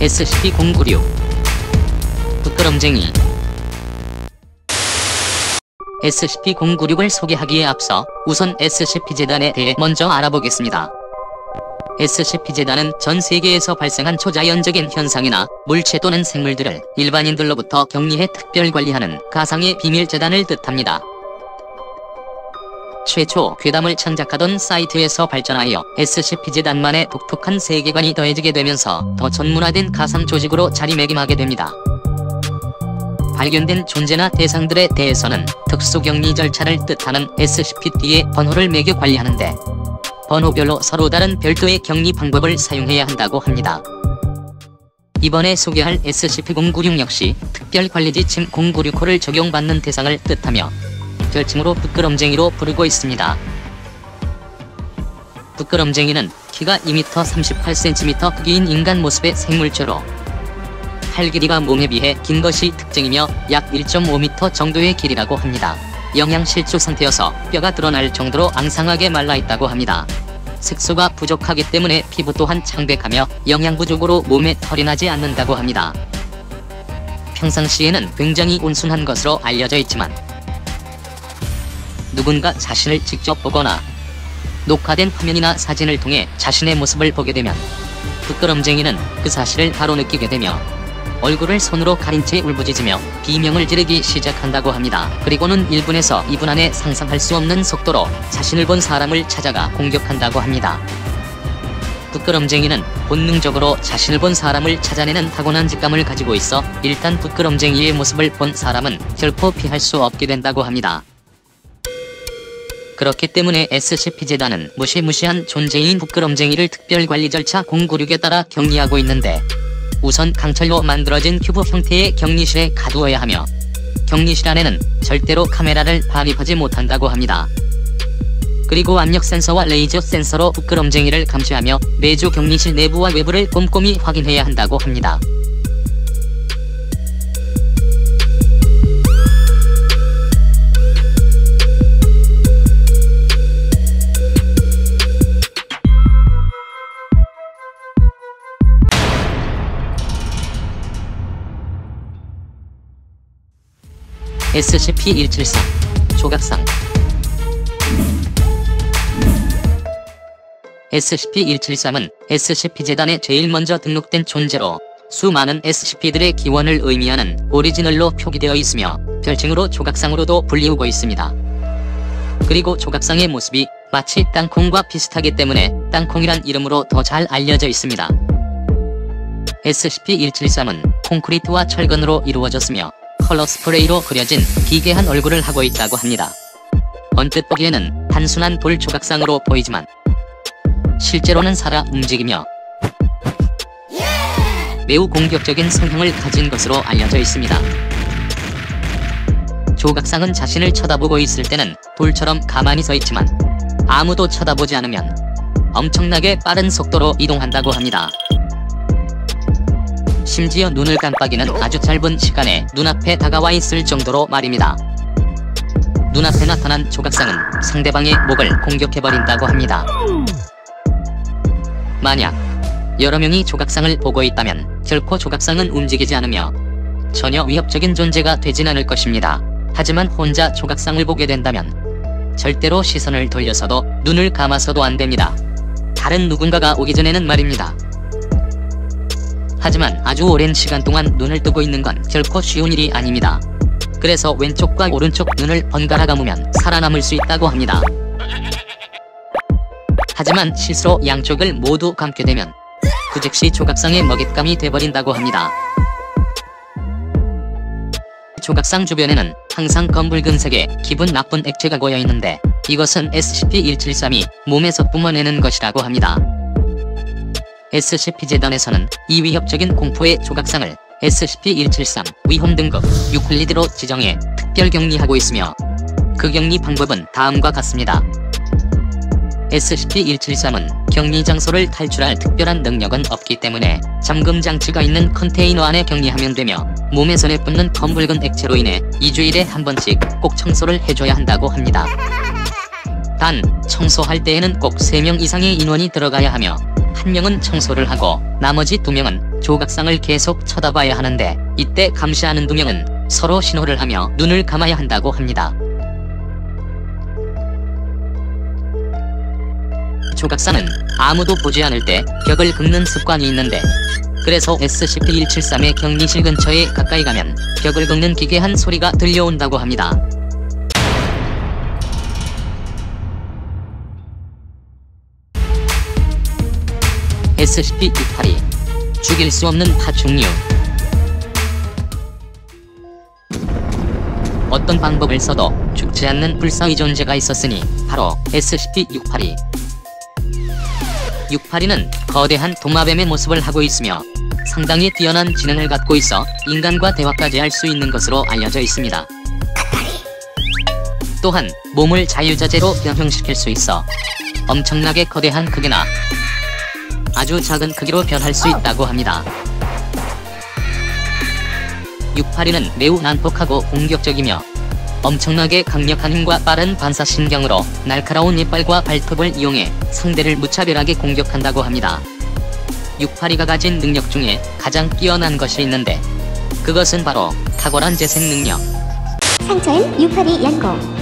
SCP-096 부끄럼쟁이. SCP-096을 소개하기에 앞서 우선 SCP-재단에 대해 먼저 알아보겠습니다. SCP-재단은 전 세계에서 발생한 초자연적인 현상이나 물체 또는 생물들을 일반인들로부터 격리해 특별 관리하는 가상의 비밀재단을 뜻합니다. 최초 괴담을 창작하던 사이트에서 발전하여 SCP-재단만의 독특한 세계관이 더해지게 되면서 더 전문화된 가상 조직으로 자리매김하게 됩니다. 발견된 존재나 대상들에 대해서는 특수격리 절차를 뜻하는 SCP-D에 번호를 매겨 관리하는데 번호별로 서로 다른 별도의 격리 방법을 사용해야 한다고 합니다. 이번에 소개할 SCP-096 역시 특별관리 지침 096호를 적용받는 대상을 뜻하며 별칭으로 부끄럼쟁이로 부르고 있습니다. 부끄럼쟁이는 키가 2m 38cm 크기인 인간 모습의 생물체로 팔 길이가 몸에 비해 긴 것이 특징이며 약 1.5m 정도의 길이라고 합니다. 영양실조 상태여서 뼈가 드러날 정도로 앙상하게 말라있다고 합니다. 색소가 부족하기 때문에 피부 또한 창백하며 영양 부족으로 몸에 털이 나지 않는다고 합니다. 평상시에는 굉장히 온순한 것으로 알려져 있지만 누군가 자신을 직접 보거나 녹화된 화면이나 사진을 통해 자신의 모습을 보게 되면 부끄럼쟁이는 그 사실을 바로 느끼게 되며 얼굴을 손으로 가린 채 울부짖으며 비명을 지르기 시작한다고 합니다. 그리고는 1분에서 2분 안에 상상할 수 없는 속도로 자신을 본 사람을 찾아가 공격한다고 합니다. 부끄럼쟁이는 본능적으로 자신을 본 사람을 찾아내는 타고난 직감을 가지고 있어 일단 부끄럼쟁이의 모습을 본 사람은 결코 피할 수 없게 된다고 합니다. 그렇기 때문에 SCP-재단은 무시무시한 존재인 부끄럼쟁이를 특별관리 절차 096에 따라 격리하고 있는데 우선 강철로 만들어진 큐브 형태의 격리실에 가두어야 하며 격리실 안에는 절대로 카메라를 반입하지 못한다고 합니다. 그리고 압력 센서와 레이저 센서로 부끄럼쟁이를 감시하며 매주 격리실 내부와 외부를 꼼꼼히 확인해야 한다고 합니다. SCP-173 조각상. SCP-173은 SCP-재단에 제일 먼저 등록된 존재로 수많은 SCP들의 기원을 의미하는 오리지널로 표기되어 있으며 별칭으로 조각상으로도 불리우고 있습니다. 그리고 조각상의 모습이 마치 땅콩과 비슷하기 때문에 땅콩이란 이름으로 더 잘 알려져 있습니다. SCP-173은 콘크리트와 철근으로 이루어졌으며 컬러 스프레이로 그려진 기괴한 얼굴을 하고 있다고 합니다. 언뜻 보기에는 단순한 돌 조각상으로 보이지만 실제로는 살아 움직이며 매우 공격적인 성향을 가진 것으로 알려져 있습니다. 조각상은 자신을 쳐다보고 있을 때는 돌처럼 가만히 서 있지만 아무도 쳐다보지 않으면 엄청나게 빠른 속도로 이동한다고 합니다. 심지어 눈을 깜빡이는 아주 짧은 시간에 눈앞에 다가와 있을 정도로 말입니다. 눈앞에 나타난 조각상은 상대방의 목을 공격해버린다고 합니다. 만약 여러 명이 조각상을 보고 있다면 결코 조각상은 움직이지 않으며 전혀 위협적인 존재가 되진 않을 것입니다. 하지만 혼자 조각상을 보게 된다면 절대로 시선을 돌려서도 눈을 감아서도 안 됩니다. 다른 누군가가 오기 전에는 말입니다. 하지만 아주 오랜 시간 동안 눈을 뜨고 있는 건 결코 쉬운 일이 아닙니다. 그래서 왼쪽과 오른쪽 눈을 번갈아 감으면 살아남을 수 있다고 합니다. 하지만 실수로 양쪽을 모두 감게 되면 그 즉시 조각상의 먹잇감이 돼버린다고 합니다. 조각상 주변에는 항상 검붉은색의 기분 나쁜 액체가 고여있는데 이것은 SCP-173이 몸에서 뿜어내는 것이라고 합니다. SCP-재단에서는 이 위협적인 공포의 조각상을 SCP-173 위험 등급 유클리드로 지정해 특별 격리하고 있으며 그 격리 방법은 다음과 같습니다. SCP-173은 격리 장소를 탈출할 특별한 능력은 없기 때문에 잠금 장치가 있는 컨테이너 안에 격리하면 되며 몸에서 내뿜는 검붉은 액체로 인해 2주일에 한 번씩 꼭 청소를 해줘야 한다고 합니다. 단, 청소할 때에는 꼭 3명 이상의 인원이 들어가야 하며 1명은 청소를 하고 나머지 2명은 조각상을 계속 쳐다봐야 하는데 이때 감시하는 두 명은 서로 신호를 하며 눈을 감아야 한다고 합니다. 조각상은 아무도 보지 않을 때 벽을 긁는 습관이 있는데 그래서 SCP-173의 격리실 근처에 가까이 가면 벽을 긁는 기괴한 소리가 들려온다고 합니다. SCP-682 죽일 수 없는 파충류. 어떤 방법을 써도 죽지 않는 불사의 존재가 있었으니 바로 SCP-682. 682는 거대한 도마뱀의 모습을 하고 있으며 상당히 뛰어난 지능을 갖고 있어 인간과 대화까지 할 수 있는 것으로 알려져 있습니다. 또한 몸을 자유자재로 변형시킬 수 있어 엄청나게 거대한 크기나 아주 작은 크기로 변할 수 있다고 합니다. 682는 매우 난폭하고 공격적이며 엄청나게 강력한 힘과 빠른 반사신경으로 날카로운 이빨과 발톱을 이용해 상대를 무차별하게 공격한다고 합니다. 682가 가진 능력 중에 가장 뛰어난 것이 있는데 그것은 바로 탁월한 재생 능력. 상처엔 682 연고.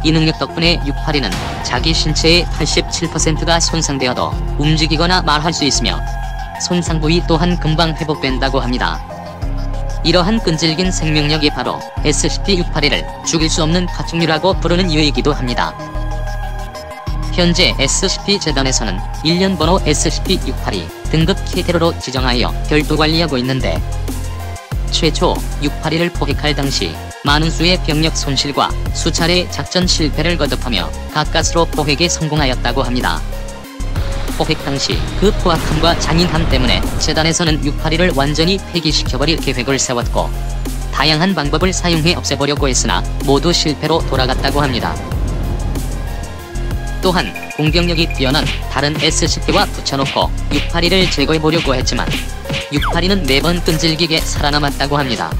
이 능력 덕분에 682는 자기 신체의 87%가 손상되어도 움직이거나 말할 수 있으며 손상 부위 또한 금방 회복된다고 합니다. 이러한 끈질긴 생명력이 바로 SCP-682를 죽일 수 없는 파충류라고 부르는 이유이기도 합니다. 현재 SCP-재단에서는 일련 번호 SCP-682 등급 K-테러로 지정하여 별도 관리하고 있는데 최초 682를 포획할 당시 많은 수의 병력 손실과 수차례 작전 실패를 거듭하며 가까스로 포획에 성공하였다고 합니다. 포획 당시 그 포악함과 잔인함 때문에 재단에서는 682를 완전히 폐기시켜버릴 계획을 세웠고 다양한 방법을 사용해 없애보려고 했으나 모두 실패로 돌아갔다고 합니다. 또한 공격력이 뛰어난 다른 SCP와 붙여놓고 682를 제거해보려고 했지만 682는 매번 끈질기게 살아남았다고 합니다.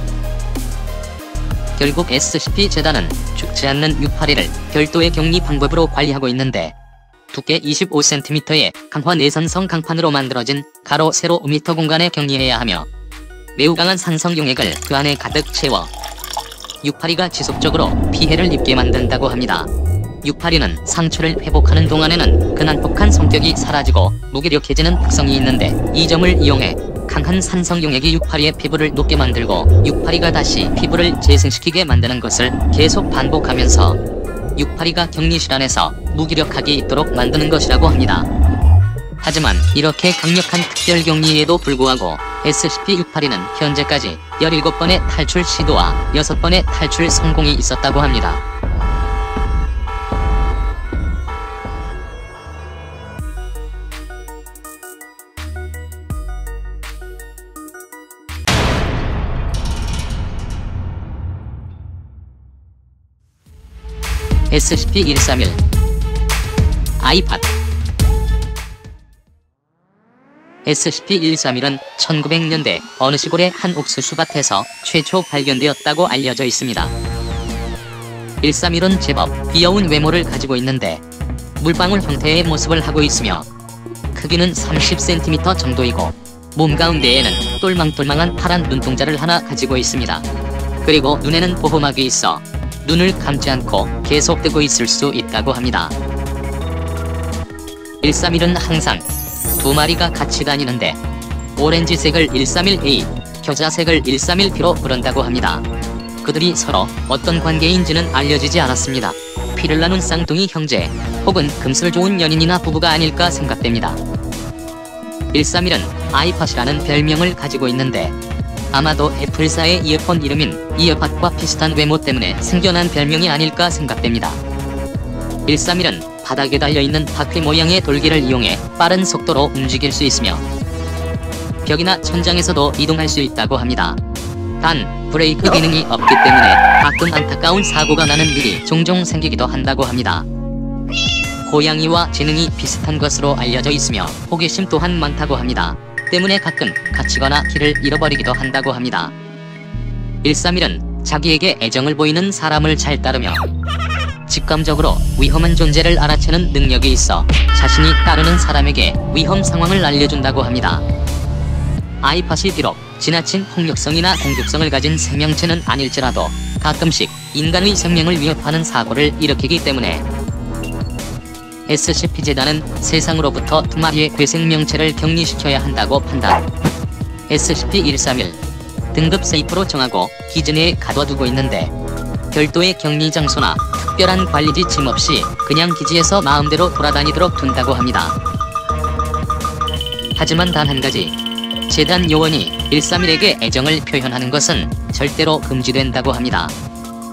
결국 SCP-재단은 죽지 않는 682를 별도의 격리 방법으로 관리하고 있는데 두께 25cm의 강화 내산성 강판으로 만들어진 가로 세로 5m 공간에 격리해야 하며 매우 강한 산성 용액을 그 안에 가득 채워 682가 지속적으로 피해를 입게 만든다고 합니다. 682는 상처를 회복하는 동안에는 그 난폭한 성격이 사라지고 무기력해지는 특성이 있는데 이 점을 이용해 강한 산성 용액이 682의 피부를 녹게 만들고 682가 다시 피부를 재생시키게 만드는 것을 계속 반복하면서 682가 격리실 안에서 무기력하게 있도록 만드는 것이라고 합니다. 하지만 이렇게 강력한 특별 격리에도 불구하고 SCP-682는 현재까지 17번의 탈출 시도와 6번의 탈출 성공이 있었다고 합니다. SCP-131 아이팟. SCP-131은 1900년대 어느 시골의 한 옥수수밭에서 최초 발견되었다고 알려져 있습니다. 131은 제법 귀여운 외모를 가지고 있는데 물방울 형태의 모습을 하고 있으며 크기는 30cm 정도이고 몸 가운데에는 똘망똘망한 파란 눈동자를 하나 가지고 있습니다. 그리고 눈에는 보호막이 있어 눈을 감지 않고 계속 뜨고 있을 수 있다고 합니다. 131은 항상 두 마리가 같이 다니는데 오렌지색을 131A, 겨자색을 131B로 부른다고 합니다. 그들이 서로 어떤 관계인지는 알려지지 않았습니다. 피를 나눈 쌍둥이 형제 혹은 금술 좋은 연인이나 부부가 아닐까 생각됩니다. 131은 아이팟이라는 별명을 가지고 있는데 아마도 애플사의 이어폰 이름인 이어팟과 비슷한 외모 때문에 생겨난 별명이 아닐까 생각됩니다. 131은 바닥에 달려있는 바퀴 모양의 돌기를 이용해 빠른 속도로 움직일 수 있으며 벽이나 천장에서도 이동할 수 있다고 합니다. 단 브레이크 기능이 없기 때문에 가끔 안타까운 사고가 나는 일이 종종 생기기도 한다고 합니다. 고양이와 지능이 비슷한 것으로 알려져 있으며 호기심 또한 많다고 합니다. 때문에 가끔 갇히거나 길을 잃어버리기도 한다고 합니다. 131은 자기에게 애정을 보이는 사람을 잘 따르며 직감적으로 위험한 존재를 알아채는 능력이 있어 자신이 따르는 사람에게 위험 상황을 알려준다고 합니다. 아이팟이 비록 지나친 폭력성이나 공격성을 가진 생명체는 아닐지라도 가끔씩 인간의 생명을 위협하는 사고를 일으키기 때문에 SCP-재단은 세상으로부터 2마리의 괴생명체를 격리시켜야 한다고 판단. SCP-131 등급 세이프로 정하고 기지 내에 가둬두고 있는데 별도의 격리 장소나 특별한 관리 지침 없이 그냥 기지에서 마음대로 돌아다니도록 둔다고 합니다. 하지만 단 한 가지, 재단 요원이 131에게 애정을 표현하는 것은 절대로 금지된다고 합니다.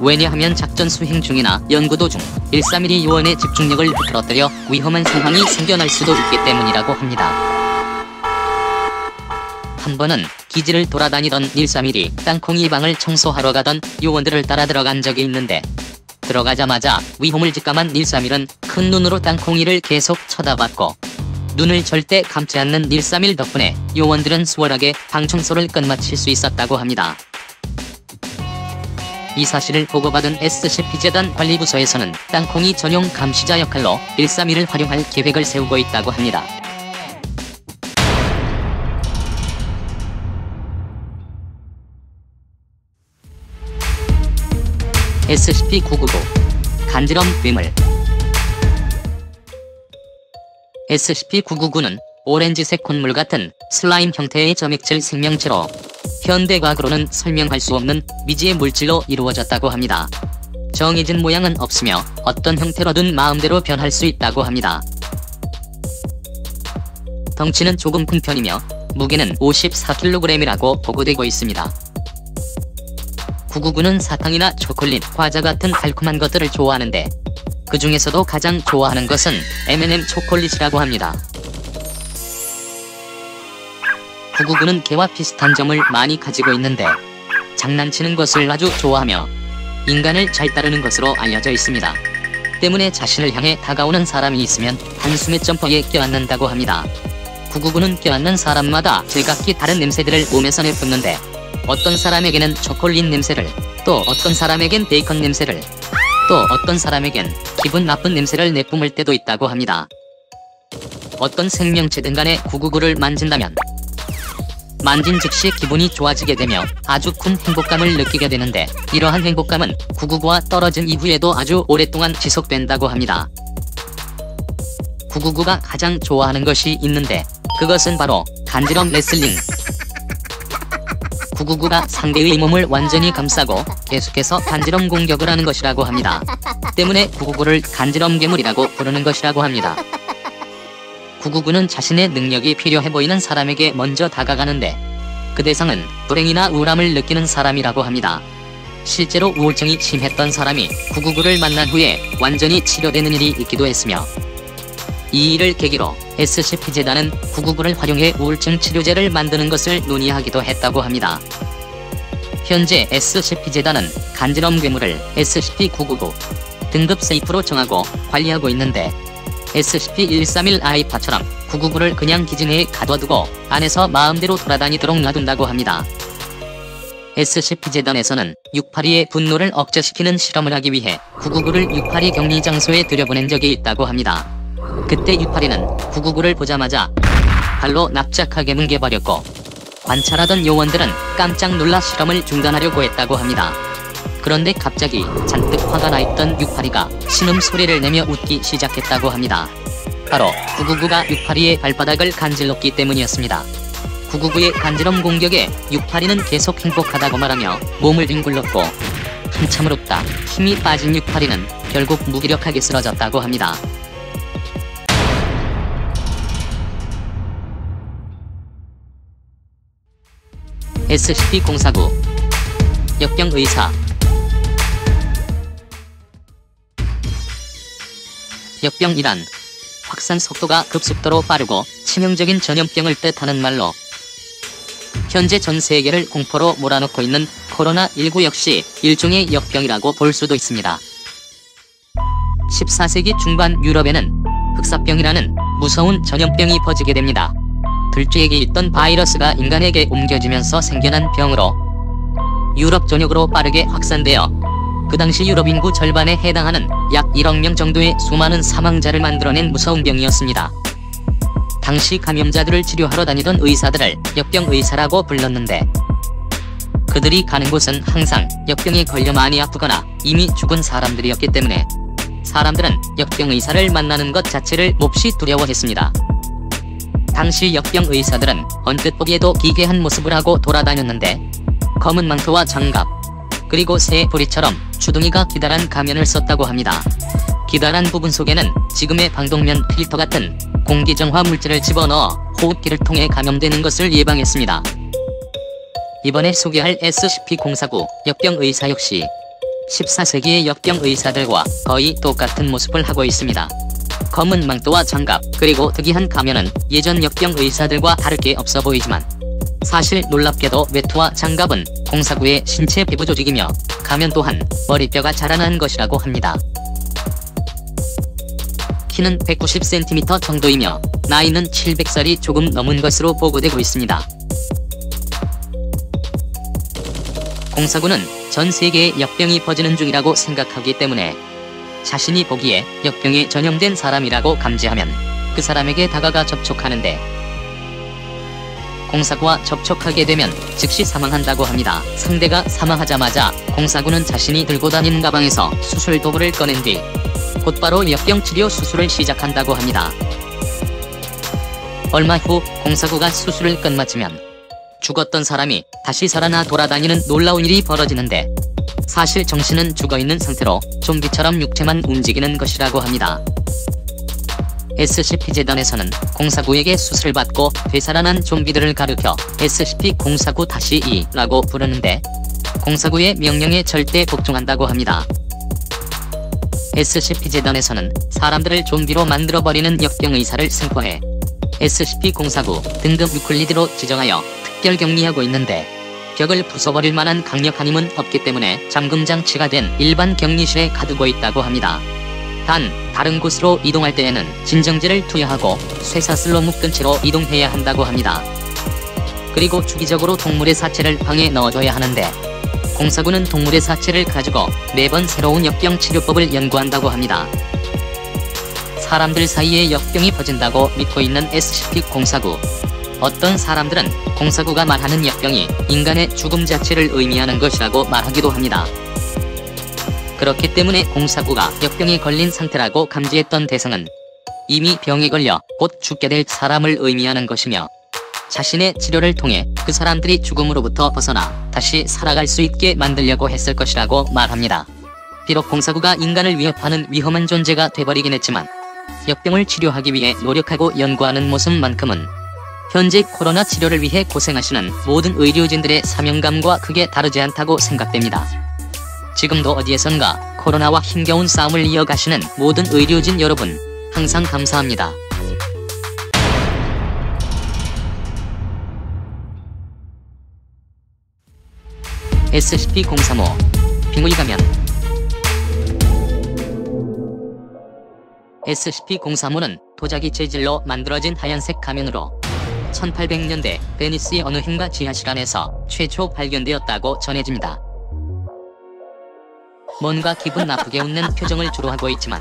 왜냐하면 작전 수행 중이나 연구 도중 131이 요원의 집중력을 흐트러뜨려 위험한 상황이 생겨날 수도 있기 때문이라고 합니다. 한 번은 기지를 돌아다니던 131이 땅콩이 방을 청소하러 가던 요원들을 따라 들어간 적이 있는데 들어가자마자 위험을 직감한 131은 큰 눈으로 땅콩이를 계속 쳐다봤고 눈을 절대 감지 않는 131 덕분에 요원들은 수월하게 방 청소를 끝마칠 수 있었다고 합니다. 이 사실을 보고받은 SCP-재단 관리부서에서는 땅콩이 전용 감시자 역할로 131을 활용할 계획을 세우고 있다고 합니다. SCP-999 간지럼 괴물. SCP-999는 오렌지색 콧물 같은 슬라임 형태의 점액질 생명체로 현대과학으로는 설명할 수 없는 미지의 물질로 이루어졌다고 합니다. 정해진 모양은 없으며 어떤 형태로든 마음대로 변할 수 있다고 합니다. 덩치는 조금 큰 편이며 무게는 54kg이라고 보고되고 있습니다. 999는 사탕이나 초콜릿, 과자 같은 달콤한 것들을 좋아하는데 그 중에서도 가장 좋아하는 것은 M&M 초콜릿이라고 합니다. 999는 개와 비슷한 점을 많이 가지고 있는데 장난치는 것을 아주 좋아하며 인간을 잘 따르는 것으로 알려져 있습니다. 때문에 자신을 향해 다가오는 사람이 있으면 한숨에 점퍼에 껴안는다고 합니다. 999는 껴안는 사람마다 제각기 다른 냄새들을 몸에서 내뿜는데 어떤 사람에게는 초콜릿 냄새를, 또 어떤 사람에겐 베이컨 냄새를, 또 어떤 사람에겐 기분 나쁜 냄새를 내뿜을 때도 있다고 합니다. 어떤 생명체든 간에 999를 만진다면 만진 즉시 기분이 좋아지게 되며 아주 큰 행복감을 느끼게 되는데 이러한 행복감은 999와 떨어진 이후에도 아주 오랫동안 지속된다고 합니다. 999가 가장 좋아하는 것이 있는데 그것은 바로 간지럼 레슬링. 999가 상대의 몸을 완전히 감싸고 계속해서 간지럼 공격을 하는 것이라고 합니다. 때문에 999를 간지럼 괴물이라고 부르는 것이라고 합니다. 999는 자신의 능력이 필요해 보이는 사람에게 먼저 다가가는데 그 대상은 불행이나 우울함을 느끼는 사람이라고 합니다. 실제로 우울증이 심했던 사람이 999를 만난 후에 완전히 치료되는 일이 있기도 했으며 이 일을 계기로 SCP-재단은 999를 활용해 우울증 치료제를 만드는 것을 논의하기도 했다고 합니다. 현재 SCP-재단은 간지럼 괴물을 SCP-999 등급 세이프로 정하고 관리하고 있는데 SCP-131 아이팟처럼 999를 그냥 기지 내에 가둬두고 안에서 마음대로 돌아다니도록 놔둔다고 합니다. SCP-재단에서는 682의 분노를 억제시키는 실험을 하기 위해 999를 682 격리 장소에 들여보낸 적이 있다고 합니다. 그때 682는 999를 보자마자 발로 납작하게 뭉개버렸고 관찰하던 요원들은 깜짝 놀라 실험을 중단하려고 했다고 합니다. 그런데 갑자기 잔뜩 화가 나있던 682가 신음소리를 내며 웃기 시작했다고 합니다. 바로 999가 682의 발바닥을 간질렀기 때문이었습니다. 999의 간지럼 공격에 682는 계속 행복하다고 말하며 몸을 뒹굴렀고 한참을 웃다 힘이 빠진 682는 결국 무기력하게 쓰러졌다고 합니다. SCP-049 역병의사. 역병이란 확산 속도가 급속도로 빠르고 치명적인 전염병을 뜻하는 말로 현재 전 세계를 공포로 몰아넣고 있는 코로나19 역시 일종의 역병이라고 볼 수도 있습니다. 14세기 중반 유럽에는 흑사병이라는 무서운 전염병이 퍼지게 됩니다. 들쥐에게 있던 바이러스가 인간에게 옮겨지면서 생겨난 병으로 유럽 전역으로 빠르게 확산되어 그 당시 유럽 인구 절반에 해당하는 약 1억 명 정도의 수많은 사망자를 만들어낸 무서운 병이었습니다. 당시 감염자들을 치료하러 다니던 의사들을 역병의사라고 불렀는데, 그들이 가는 곳은 항상 역병에 걸려 많이 아프거나 이미 죽은 사람들이었기 때문에 사람들은 역병의사를 만나는 것 자체를 몹시 두려워했습니다. 당시 역병의사들은 언뜻 보기에도 기괴한 모습을 하고 돌아다녔는데, 검은 망토와 장갑, 그리고 새 부리처럼 주둥이가 기다란 가면을 썼다고 합니다. 기다란 부분 속에는 지금의 방독면 필터 같은 공기정화 물질을 집어넣어 호흡기를 통해 감염되는 것을 예방했습니다. 이번에 소개할 SCP-049 역병의사 역시 14세기의 역병의사들과 거의 똑같은 모습을 하고 있습니다. 검은 망토와 장갑, 그리고 특이한 가면은 예전 역병의사들과 다를 게 없어 보이지만, 사실 놀랍게도 외투와 장갑은 049의 신체 피부 조직이며 가면 또한 머리뼈가 자라난 것이라고 합니다. 키는 190cm 정도이며 나이는 700살이 조금 넘은 것으로 보고되고 있습니다. 049는 전 세계에 역병이 퍼지는 중이라고 생각하기 때문에 자신이 보기에 역병에 전염된 사람이라고 감지하면 그 사람에게 다가가 접촉하는데, 049와 접촉하게 되면 즉시 사망한다고 합니다. 상대가 사망하자마자 049는 자신이 들고 다니는 가방에서 수술 도구를 꺼낸 뒤 곧바로 역병 치료 수술을 시작한다고 합니다. 얼마 후 049가 수술을 끝마치면 죽었던 사람이 다시 살아나 돌아다니는 놀라운 일이 벌어지는데, 사실 정신은 죽어있는 상태로 좀비처럼 육체만 움직이는 것이라고 합니다. SCP-재단에서는 049에게 수술받고 되살아난 좀비들을 가르켜 SCP-049-2라고 부르는데, 049의 명령에 절대 복종한다고 합니다. SCP-재단에서는 사람들을 좀비로 만들어버리는 역병의사를 생포해 SCP-049 등급 유클리드로 지정하여 특별 격리하고 있는데, 벽을 부숴버릴 만한 강력한 힘은 없기 때문에 잠금장치가 된 일반 격리실에 가두고 있다고 합니다. 단, 다른 곳으로 이동할 때에는 진정제를 투여하고 쇠사슬로 묶은 채로 이동해야 한다고 합니다. 그리고 주기적으로 동물의 사체를 방에 넣어줘야 하는데, 049는 동물의 사체를 가지고 매번 새로운 역병 치료법을 연구한다고 합니다. 사람들 사이에 역병이 퍼진다고 믿고 있는 SCP-049. 어떤 사람들은 049가 말하는 역병이 인간의 죽음 자체를 의미하는 것이라고 말하기도 합니다. 그렇기 때문에 049가 역병에 걸린 상태라고 감지했던 대상은 이미 병에 걸려 곧 죽게 될 사람을 의미하는 것이며, 자신의 치료를 통해 그 사람들이 죽음으로부터 벗어나 다시 살아갈 수 있게 만들려고 했을 것이라고 말합니다. 비록 049가 인간을 위협하는 위험한 존재가 돼버리긴 했지만, 역병을 치료하기 위해 노력하고 연구하는 모습만큼은 현재 코로나 치료를 위해 고생하시는 모든 의료진들의 사명감과 크게 다르지 않다고 생각됩니다. 지금도 어디에선가 코로나와 힘겨운 싸움을 이어가시는 모든 의료진 여러분, 항상 감사합니다. SCP-035 빙의 가면. SCP-035는 도자기 재질로 만들어진 하얀색 가면으로 1800년대 베니스의 어느 행가 지하실 안에서 최초 발견되었다고 전해집니다. 뭔가 기분 나쁘게 웃는 표정을 주로 하고 있지만,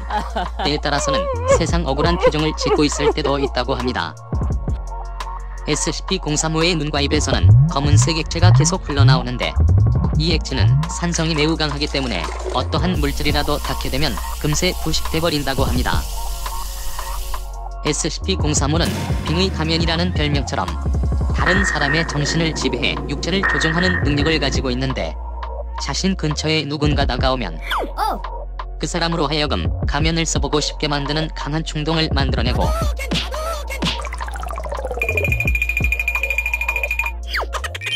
때에 따라서는 세상 억울한 표정을 짓고 있을 때도 있다고 합니다. SCP-035의 눈과 입에서는 검은색 액체가 계속 흘러나오는데, 이 액체는 산성이 매우 강하기 때문에 어떠한 물질이라도 닿게 되면 금세 부식돼 버린다고 합니다. SCP-035는 빙의 가면이라는 별명처럼 다른 사람의 정신을 지배해 육체를 조종하는 능력을 가지고 있는데, 자신 근처에 누군가 다가오면 그 사람으로 하여금 가면을 써보고 싶게 만드는 강한 충동을 만들어내고,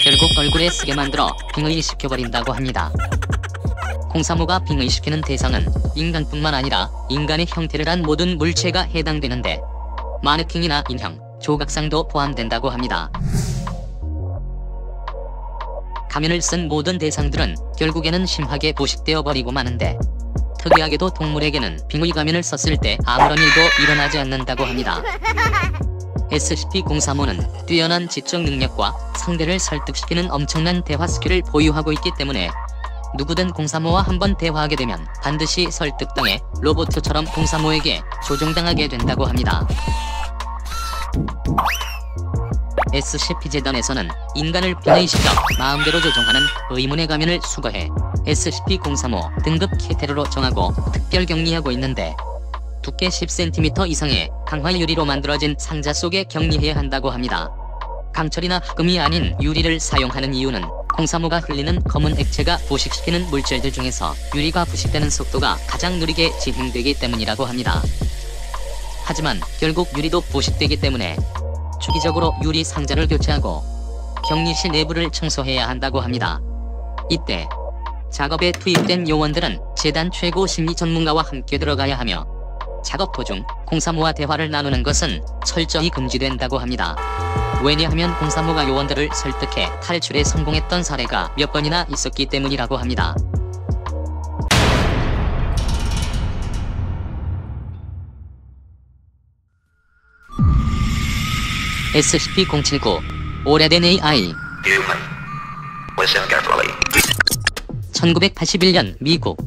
결국 얼굴에 쓰게 만들어 빙의시켜버린다고 합니다. 035가 빙의시키는 대상은 인간뿐만 아니라 인간의 형태를 한 모든 물체가 해당되는데, 마네킹이나 인형, 조각상도 포함된다고 합니다. 가면을 쓴 모든 대상들은 결국에는 심하게 부식되어 버리고 마는데, 특이하게도 동물에게는 빙의 가면을 썼을 때 아무런 일도 일어나지 않는다고 합니다. SCP-035는 뛰어난 지적 능력과 상대를 설득시키는 엄청난 대화 스킬을 보유하고 있기 때문에 누구든 035와 한번 대화하게 되면 반드시 설득당해 로봇처럼 035에게 조종당하게 된다고 합니다. SCP-재단에서는 인간을 비내시켜 마음대로 조종하는 의문의 가면을 수거해 SCP-035 등급 캐테르로 정하고 특별 격리하고 있는데, 두께 10cm 이상의 강화 유리로 만들어진 상자 속에 격리해야 한다고 합니다. 강철이나 흑금이 아닌 유리를 사용하는 이유는 035가 흘리는 검은 액체가 부식시키는 물질들 중에서 유리가 부식되는 속도가 가장 느리게 진행되기 때문이라고 합니다. 하지만 결국 유리도 부식되기 때문에 주기적으로 유리 상자를 교체하고 격리실 내부를 청소해야 한다고 합니다. 이때 작업에 투입된 요원들은 재단 최고 심리 전문가와 함께 들어가야 하며, 작업 도중 035와 대화를 나누는 것은 철저히 금지된다고 합니다. 왜냐하면 035가 요원들을 설득해 탈출에 성공했던 사례가 몇 번이나 있었기 때문이라고 합니다. SCP-079 오래된 AI. 1981년 미국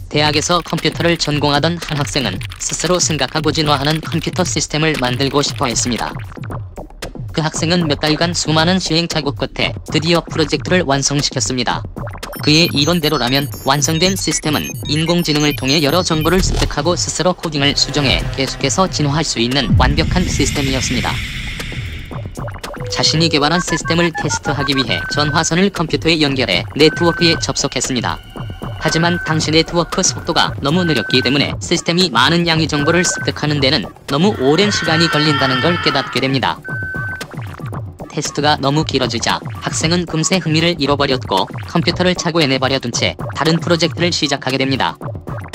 대학에서 컴퓨터를 전공하던 한 학생은 스스로 생각하고 진화하는 컴퓨터 시스템을 만들고 싶어 했습니다. 그 학생은 몇 달간 수많은 시행착오 끝에 드디어 프로젝트를 완성시켰습니다. 그의 이론대로라면 완성된 시스템은 인공지능을 통해 여러 정보를 습득하고 스스로 코딩을 수정해 계속해서 진화할 수 있는 완벽한 시스템이었습니다. 자신이 개발한 시스템을 테스트하기 위해 전화선을 컴퓨터에 연결해 네트워크에 접속했습니다. 하지만 당시 네트워크 속도가 너무 느렸기 때문에 시스템이 많은 양의 정보를 습득하는 데는 너무 오랜 시간이 걸린다는 걸 깨닫게 됩니다. 테스트가 너무 길어지자 학생은 금세 흥미를 잃어버렸고 컴퓨터를 차고에 내버려둔 채 다른 프로젝트를 시작하게 됩니다.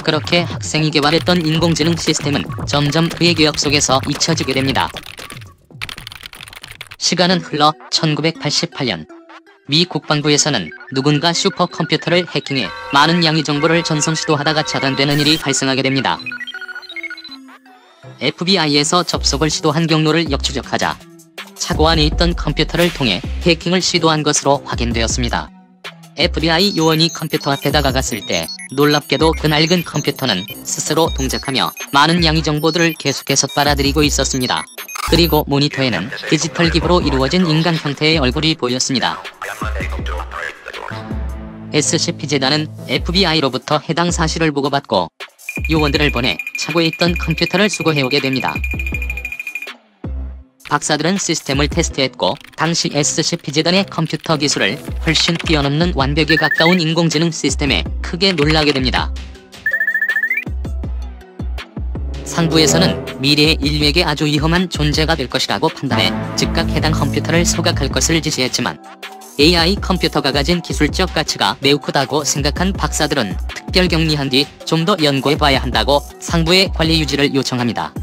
그렇게 학생이 개발했던 인공지능 시스템은 점점 그의 기억 속에서 잊혀지게 됩니다. 시간은 흘러 1988년 미 국방부에서는 누군가 슈퍼컴퓨터를 해킹해 많은 양의 정보를 전송 시도하다가 차단되는 일이 발생하게 됩니다. FBI에서 접속을 시도한 경로를 역추적하자 차고 안에 있던 컴퓨터를 통해 해킹을 시도한 것으로 확인되었습니다. FBI 요원이 컴퓨터 앞에 다가갔을 때 놀랍게도 그 낡은 컴퓨터는 스스로 동작하며 많은 양의 정보들을 계속해서 빨아들이고 있었습니다. 그리고 모니터에는 디지털 기부로 이루어진 인간 형태의 얼굴이 보였습니다. SCP-재단은 FBI로부터 해당 사실을 보고받고 요원들을 보내 차고에 있던 컴퓨터를 수거해오게 됩니다. 박사들은 시스템을 테스트했고 당시 SCP-재단의 컴퓨터 기술을 훨씬 뛰어넘는 완벽에 가까운 인공지능 시스템에 크게 놀라게 됩니다. 상부에서는 미래의 인류에게 아주 위험한 존재가 될 것이라고 판단해 즉각 해당 컴퓨터를 소각할 것을 지시했지만, AI 컴퓨터가 가진 기술적 가치가 매우 크다고 생각한 박사들은 특별 격리한 뒤 좀 더 연구해봐야 한다고 상부의 관리 유지를 요청합니다.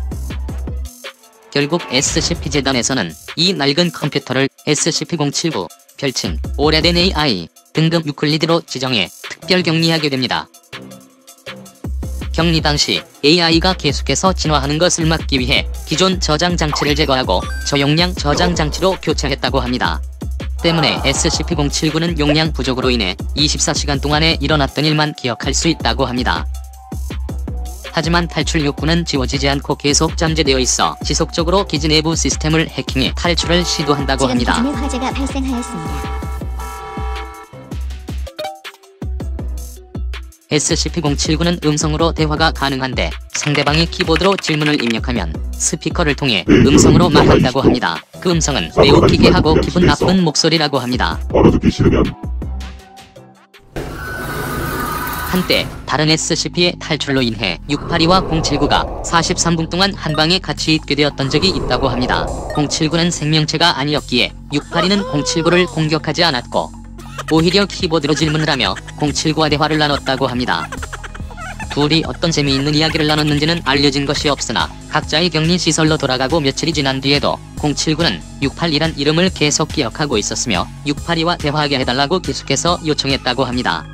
결국 SCP-재단에서는 이 낡은 컴퓨터를 SCP-079, 별칭 오래된 AI, 등급 유클리드로 지정해 특별 격리하게 됩니다. 격리 당시 AI가 계속해서 진화하는 것을 막기 위해 기존 저장 장치를 제거하고 저용량 저장 장치로 교체했다고 합니다. 때문에 SCP-079는 용량 부족으로 인해 24시간 동안에 일어났던 일만 기억할 수 있다고 합니다. 하지만 탈출 욕구는 지워지지 않고 계속 잠재되어 있어 지속적으로 기지 내부 시스템을 해킹해 탈출을 시도한다고 합니다. 지금 기지는 화재가 발생하였습니다. SCP-079는 음성으로 대화가 가능한데 상대방이 키보드로 질문을 입력하면 스피커를 통해 음성으로 말한다고 합니다. 그 음성은 매우 기괴하고 기분 나쁜 목소리라고 합니다. 알아듣기 싫으면 한때 다른 SCP의 탈출로 인해 682와 079가 43분 동안 한 방에 같이 있게 되었던 적이 있다고 합니다. 079는 생명체가 아니었기에 682는 079를 공격하지 않았고 오히려 키보드로 질문을 하며 079와 대화를 나눴다고 합니다. 둘이 어떤 재미있는 이야기를 나눴는지는 알려진 것이 없으나 각자의 격리시설로 돌아가고 며칠이 지난 뒤에도 079는 682란 이름을 계속 기억하고 있었으며 682와 대화하게 해달라고 계속해서 요청했다고 합니다.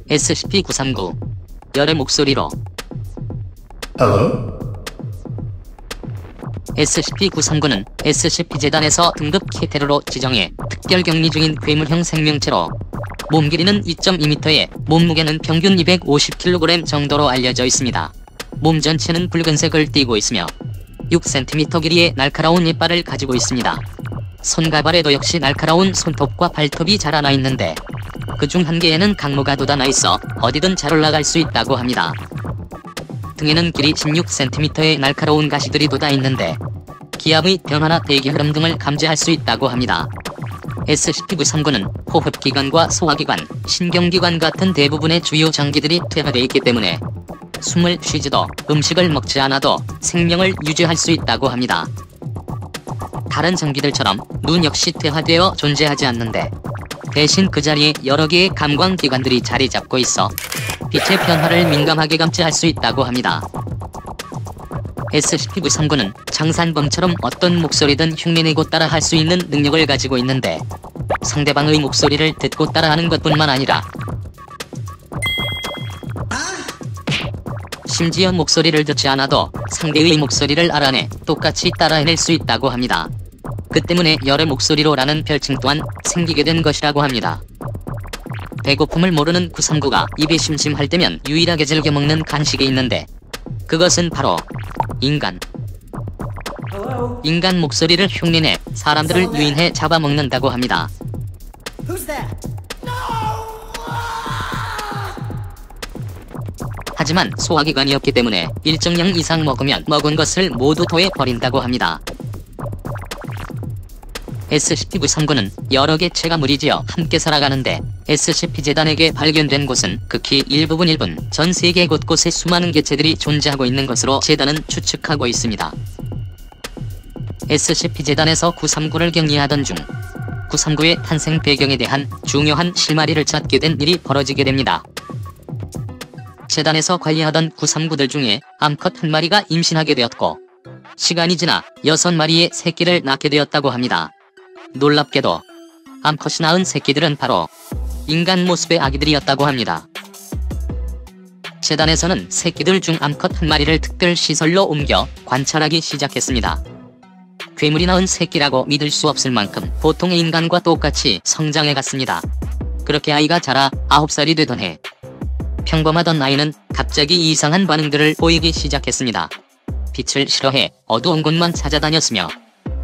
SCP-939 열의 목소리로 Hello? SCP-939는 SCP-재단에서 등급 캐테르로 지정해 특별 격리 중인 괴물형 생명체로 몸 길이는 2.2m에 몸무게는 평균 250kg 정도로 알려져 있습니다. 몸 전체는 붉은색을 띠고 있으며 6cm 길이의 날카로운 이빨을 가지고 있습니다. 손과 발에도 역시 날카로운 손톱과 발톱이 자라나 있는데 그중 한 개에는 강모가 돋아나 있어 어디든 잘 올라갈 수 있다고 합니다. 등에는 길이 16cm의 날카로운 가시들이 돋아 있는데 기압의 변화나 대기 흐름 등을 감지할 수 있다고 합니다. SCP-939는 호흡기관과 소화기관, 신경기관 같은 대부분의 주요 장기들이 퇴화되어 있기 때문에 숨을 쉬지도 음식을 먹지 않아도 생명을 유지할 수 있다고 합니다. 다른 장기들처럼 눈 역시 퇴화되어 존재하지 않는데 대신 그 자리에 여러 개의 감광기관들이 자리 잡고 있어 빛의 변화를 민감하게 감지할 수 있다고 합니다. SCP-939는 장산범처럼 어떤 목소리든 흉내내고 따라할 수 있는 능력을 가지고 있는데 상대방의 목소리를 듣고 따라하는 것뿐만 아니라 심지어 목소리를 듣지 않아도 상대의 목소리를 알아내 똑같이 따라해낼 수 있다고 합니다. 그 때문에 열의 목소리로라는 별칭 또한 생기게 된 것이라고 합니다. 배고픔을 모르는 939가 입이 심심할 때면 유일하게 즐겨 먹는 간식이 있는데 그것은 바로 인간 목소리를 흉내내 사람들을 유인해 잡아먹는다고 합니다. 하지만 소화기관이 없기 때문에 일정량 이상 먹으면 먹은 것을 모두 토해버린다고 합니다. SCP-939는 여러 개체가 무리지어 함께 살아가는데 SCP-재단에게 발견된 곳은 극히 일부분 전 세계 곳곳에 수많은 개체들이 존재하고 있는 것으로 재단은 추측하고 있습니다. SCP-재단에서 939를 격리하던 중 939의 탄생 배경에 대한 중요한 실마리를 찾게 된 일이 벌어지게 됩니다. 재단에서 관리하던 939들 중에 암컷 한 마리가 임신하게 되었고 시간이 지나 6마리의 새끼를 낳게 되었다고 합니다. 놀랍게도 암컷이 낳은 새끼들은 바로 인간 모습의 아기들이었다고 합니다. 재단에서는 새끼들 중 암컷 한 마리를 특별 시설로 옮겨 관찰하기 시작했습니다. 괴물이 낳은 새끼라고 믿을 수 없을 만큼 보통의 인간과 똑같이 성장해갔습니다. 그렇게 아이가 자라 9살이 되던 해 평범하던 아이는 갑자기 이상한 반응들을 보이기 시작했습니다. 빛을 싫어해 어두운 곳만 찾아다녔으며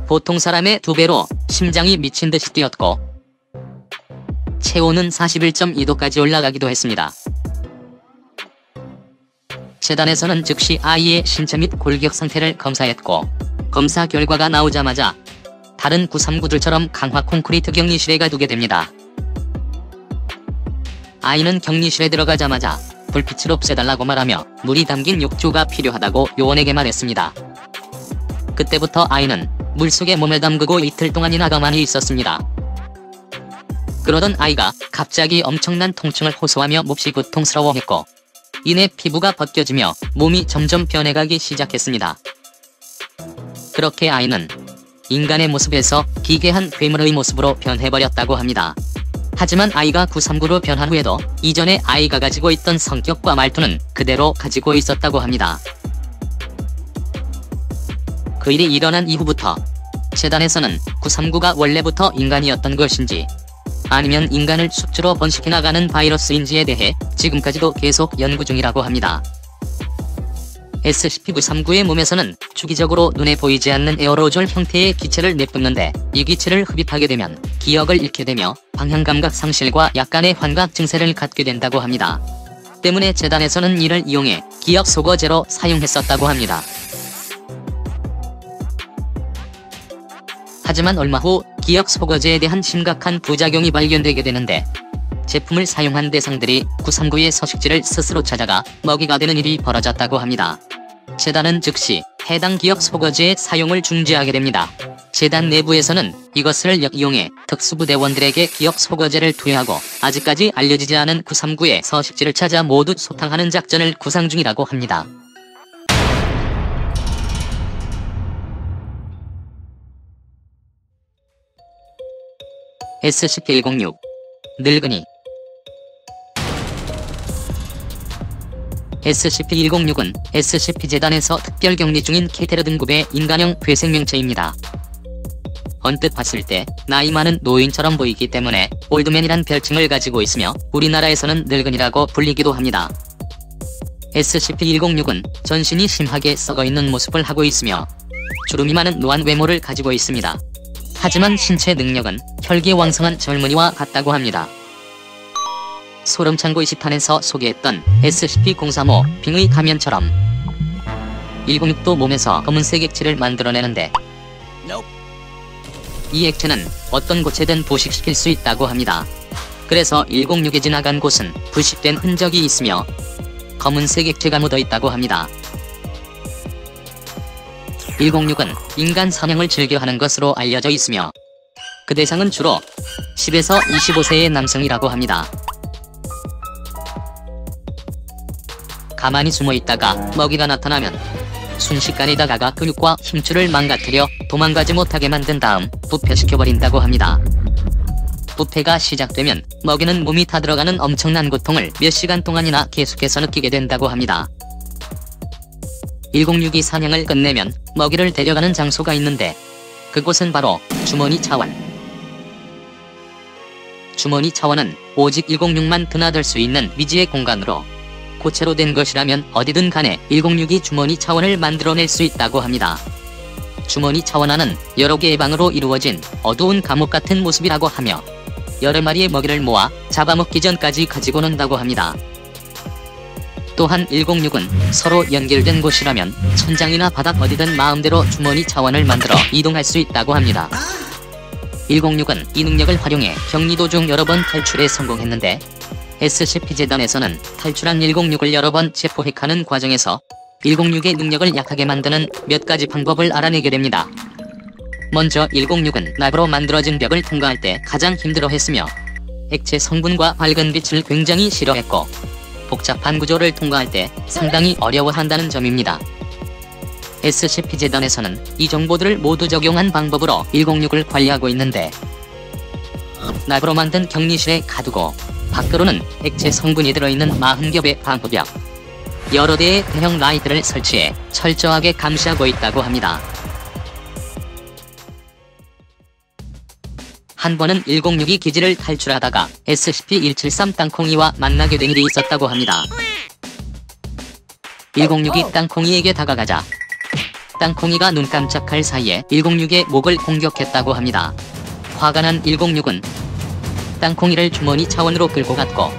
보통 사람의 2배로 심장이 미친 듯이 뛰었고 체온은 41.2도까지 올라가기도 했습니다. 재단에서는 즉시 아이의 신체 및 골격 상태를 검사했고 검사 결과가 나오자마자 다른 939들처럼 강화 콘크리트 격리실에 가두게 됩니다. 아이는 격리실에 들어가자마자 불빛을 없애달라고 말하며 물이 담긴 욕조가 필요하다고 요원에게 말했습니다. 그때부터 아이는 물속에 몸을 담그고 이틀 동안이나 가만히 있었습니다. 그러던 아이가 갑자기 엄청난 통증을 호소하며 몹시 고통스러워했고 이내 피부가 벗겨지며 몸이 점점 변해가기 시작했습니다. 그렇게 아이는 인간의 모습에서 기괴한 괴물의 모습으로 변해버렸다고 합니다. 하지만 아이가 939로 변한 후에도 이전에 아이가 가지고 있던 성격과 말투는 그대로 가지고 있었다고 합니다. 그 일이 일어난 이후부터 재단에서는 939가 원래부터 인간이었던 것인지 아니면 인간을 숙주로 번식해 나가는 바이러스인지에 대해 지금까지도 계속 연구 중이라고 합니다. SCP-939의 몸에서는 주기적으로 눈에 보이지 않는 에어로졸 형태의 기체를 내뿜는데 이 기체를 흡입하게 되면 기억을 잃게 되며 방향감각 상실과 약간의 환각 증세를 갖게 된다고 합니다. 때문에 재단에서는 이를 이용해 기억 소거제로 사용했었다고 합니다. 하지만 얼마 후 기억 소거제에 대한 심각한 부작용이 발견되게 되는데 제품을 사용한 대상들이 939의 서식지를 스스로 찾아가 먹이가 되는 일이 벌어졌다고 합니다. 재단은 즉시 해당 기억 소거제의 사용을 중지하게 됩니다. 재단 내부에서는 이것을 역이용해 특수부대원들에게 기억 소거제를 투여하고 아직까지 알려지지 않은 939의 서식지를 찾아 모두 소탕하는 작전을 구상 중이라고 합니다. SCP-106 늙은이 SCP-106은 SCP-재단에서 특별격리 중인 케테르 등급의 인간형 괴생명체입니다. 언뜻 봤을 때 나이 많은 노인처럼 보이기 때문에 올드맨이란 별칭을 가지고 있으며 우리나라에서는 늙은이라고 불리기도 합니다. SCP-106은 전신이 심하게 썩어있는 모습을 하고 있으며 주름이 많은 노안 외모를 가지고 있습니다. 하지만 신체 능력은 혈기왕성한 젊은이와 같다고 합니다. 소름창고 20탄에서 소개했던 SCP-035 빙의 가면처럼 106도 몸에서 검은색 액체를 만들어내는데 이 액체는 어떤 곳에든 부식시킬 수 있다고 합니다. 그래서 106에 지나간 곳은 부식된 흔적이 있으며 검은색 액체가 묻어있다고 합니다. 106은 인간 사냥을 즐겨하는 것으로 알려져 있으며 그 대상은 주로 10에서 25세의 남성이라고 합니다. 가만히 숨어있다가 먹이가 나타나면 순식간에 다가가 근육과 힘줄을 망가뜨려 도망가지 못하게 만든 다음 부패시켜버린다고 합니다. 부패가 시작되면 먹이는 몸이 타들어가는 엄청난 고통을 몇 시간 동안이나 계속해서 느끼게 된다고 합니다. 106이 사냥을 끝내면 먹이를 데려가는 장소가 있는데 그곳은 바로 주머니 차원. 주머니 차원은 오직 106만 드나들 수 있는 미지의 공간으로 고체로 된 것이라면 어디든 간에 106이 주머니 차원을 만들어낼 수 있다고 합니다. 주머니 차원 안은 여러 개의 방으로 이루어진 어두운 감옥 같은 모습이라고 하며 여러 마리의 먹이를 모아 잡아먹기 전까지 가지고 논다고 합니다. 또한 106은 서로 연결된 곳이라면 천장이나 바닥 어디든 마음대로 주머니 차원을 만들어 이동할 수 있다고 합니다. 106은 이 능력을 활용해 격리 도중 여러 번 탈출에 성공했는데 SCP-재단에서는 탈출한 106을 여러 번 체포해가는 과정에서 106의 능력을 약하게 만드는 몇 가지 방법을 알아내게 됩니다. 먼저 106은 납으로 만들어진 벽을 통과할 때 가장 힘들어했으며 액체 성분과 밝은 빛을 굉장히 싫어했고 복잡한 구조를 통과할 때 상당히 어려워한다는 점입니다. SCP-재단에서는 이 정보들을 모두 적용한 방법으로 106을 관리하고 있는데 납으로 만든 격리실에 가두고 밖으로는 액체 성분이 들어있는 40겹의 방부벽, 여러 대의 대형 라이트를 설치해 철저하게 감시하고 있다고 합니다. 한 번은 106이 기지를 탈출하다가 SCP-173 땅콩이와 만나게 된 일이 있었다고 합니다. 106이 땅콩이에게 다가가자 땅콩이가 눈 깜짝할 사이에 106의 목을 공격했다고 합니다. 화가 난 106은 땅콩이를 주머니 차원으로 끌고 갔고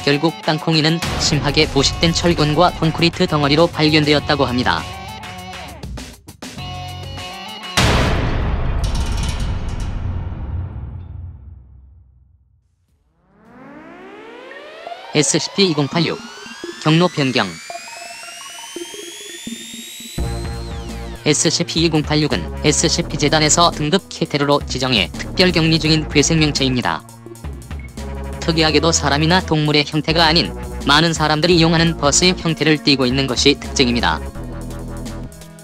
결국 땅콩이는 심하게 부식된 철근과 콘크리트 덩어리로 발견되었다고 합니다. SCP-2086 경로 변경. SCP-2086은 SCP-재단에서 등급 캐테르로 지정해 특별 격리 중인 괴생명체입니다. 특이하게도 사람이나 동물의 형태가 아닌 많은 사람들이 이용하는 버스의 형태를 띠고 있는 것이 특징입니다.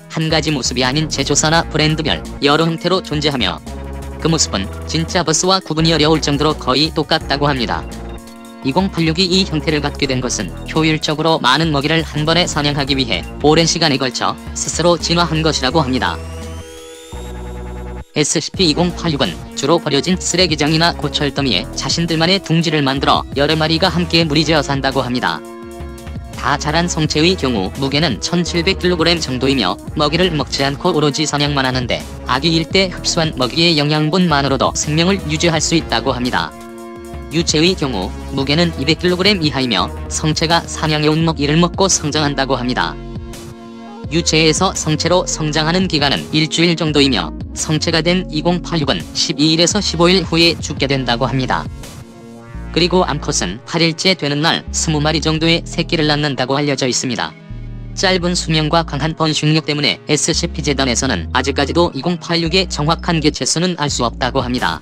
한 가지 모습이 아닌 제조사나 브랜드별 여러 형태로 존재하며 그 모습은 진짜 버스와 구분이 어려울 정도로 거의 똑같다고 합니다. 2086이 이 형태를 갖게 된 것은 효율적으로 많은 먹이를 한 번에 사냥하기 위해 오랜 시간에 걸쳐 스스로 진화한 것이라고 합니다. SCP-2086은 주로 버려진 쓰레기장이나 고철더미에 자신들만의 둥지를 만들어 여러 마리가 함께 무리지어 산다고 합니다. 다 자란 성체의 경우 무게는 1700kg 정도이며 먹이를 먹지 않고 오로지 사냥만 하는데 아기일 때 흡수한 먹이의 영양분만으로도 생명을 유지할 수 있다고 합니다. 유체의 경우 무게는 200kg 이하이며 성체가 사냥해온 먹이를 먹고 성장한다고 합니다. 유체에서 성체로 성장하는 기간은 일주일 정도이며 성체가 된 2086은 12일에서 15일 후에 죽게 된다고 합니다. 그리고 암컷은 8일째 되는 날 20마리 정도의 새끼를 낳는다고 알려져 있습니다. 짧은 수명과 강한 번식력 때문에 SCP-재단에서는 아직까지도 2086의 정확한 개체수는 알 수 없다고 합니다.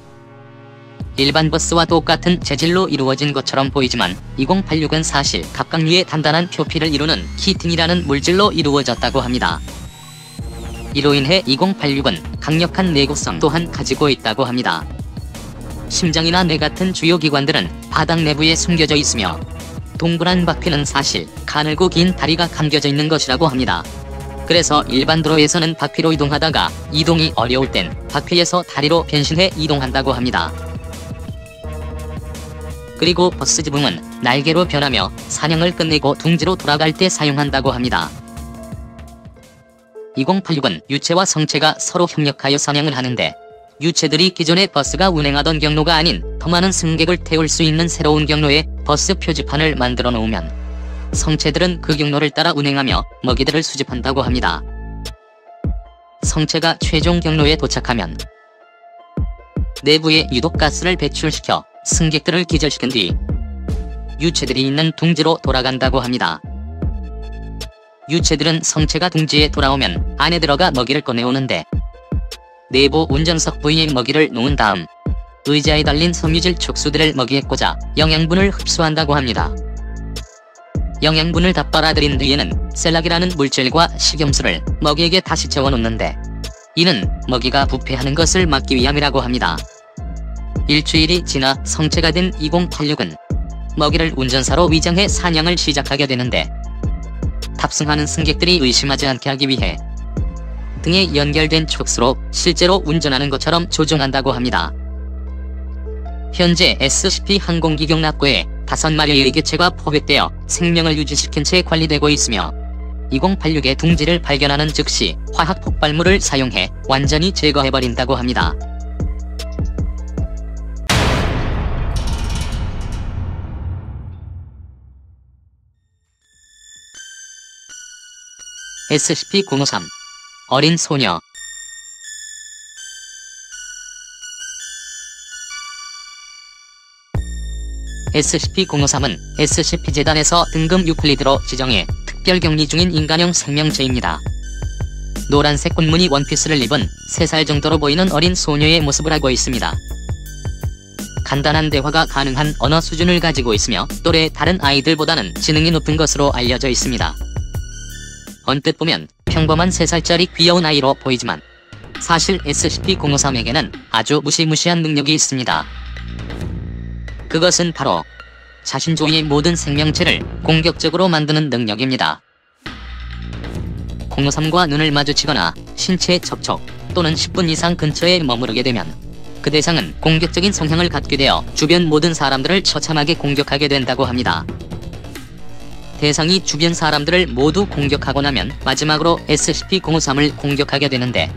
일반 버스와 똑같은 재질로 이루어진 것처럼 보이지만 2086은 사실 갑각류의 단단한 표피를 이루는 키틴이라는 물질로 이루어졌다고 합니다. 이로 인해 2086은 강력한 내구성 또한 가지고 있다고 합니다. 심장이나 뇌 같은 주요 기관들은 바닥 내부에 숨겨져 있으며 동그란 바퀴는 사실 가늘고 긴 다리가 감겨져 있는 것이라고 합니다. 그래서 일반 도로에서는 바퀴로 이동하다가 이동이 어려울 땐 바퀴에서 다리로 변신해 이동한다고 합니다. 그리고 버스 지붕은 날개로 변하며 사냥을 끝내고 둥지로 돌아갈 때 사용한다고 합니다. 2086은 유체와 성체가 서로 협력하여 사냥을 하는데, 유체들이 기존의 버스가 운행하던 경로가 아닌 더 많은 승객을 태울 수 있는 새로운 경로에 버스 표지판을 만들어 놓으면 성체들은 그 경로를 따라 운행하며 먹이들을 수집한다고 합니다. 성체가 최종 경로에 도착하면 내부에 유독가스를 배출시켜 승객들을 기절시킨 뒤 유체들이 있는 둥지로 돌아간다고 합니다. 유체들은 성체가 둥지에 돌아오면 안에 들어가 먹이를 꺼내오는데, 내부 운전석 부위에 먹이를 놓은 다음 의자에 달린 섬유질 촉수들을 먹이에 꽂아 영양분을 흡수한다고 합니다. 영양분을 다 빨아들인 뒤에는 셀락이라는 물질과 식염수를 먹이에게 다시 채워놓는데, 이는 먹이가 부패하는 것을 막기 위함이라고 합니다. 일주일이 지나 성체가 된 2086은 먹이를 운전사로 위장해 사냥을 시작하게 되는데, 탑승하는 승객들이 의심하지 않게 하기 위해 등에 연결된 촉수로 실제로 운전하는 것처럼 조종한다고 합니다. 현재 SCP 항공기 경납고에 5마리의 개체가 포획되어 생명을 유지시킨 채 관리되고 있으며, 2086의 둥지를 발견하는 즉시 화학 폭발물을 사용해 완전히 제거해버린다고 합니다. SCP-053 어린 소녀. SCP-053은 SCP-재단에서 등급 유클리드로 지정해 특별격리 중인 인간형 생명체입니다. 노란색 꽃무늬 원피스를 입은 3살 정도로 보이는 어린 소녀의 모습을 하고 있습니다. 간단한 대화가 가능한 언어 수준을 가지고 있으며 또래 다른 아이들보다는 지능이 높은 것으로 알려져 있습니다. 언뜻 보면 평범한 3살짜리 귀여운 아이로 보이지만 사실 SCP-053에게는 아주 무시무시한 능력이 있습니다. 그것은 바로 자신 조이의 모든 생명체를 공격적으로 만드는 능력입니다. 053과 눈을 마주치거나 신체 접촉 또는 10분 이상 근처에 머무르게 되면 그 대상은 공격적인 성향을 갖게 되어 주변 모든 사람들을 처참하게 공격하게 된다고 합니다. 대상이 주변 사람들을 모두 공격하고 나면 마지막으로 SCP-053을 공격하게 되는데,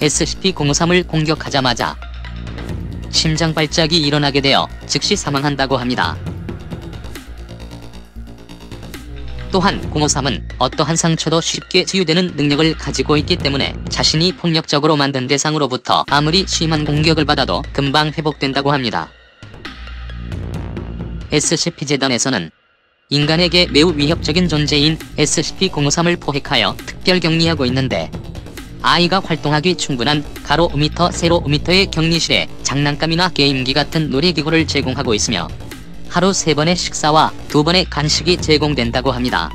SCP-053을 공격하자마자 심장 발작이 일어나게 되어 즉시 사망한다고 합니다. 또한 053은 어떠한 상처도 쉽게 치유되는 능력을 가지고 있기 때문에 자신이 폭력적으로 만든 대상으로부터 아무리 심한 공격을 받아도 금방 회복된다고 합니다. SCP-재단에서는 인간에게 매우 위협적인 존재인 SCP-053을 포획하여 특별 격리하고 있는데, 아이가 활동하기 충분한 가로 5m, 세로 5m의 격리실에 장난감이나 게임기 같은 놀이기구를 제공하고 있으며 하루 3번의 식사와 2번의 간식이 제공된다고 합니다.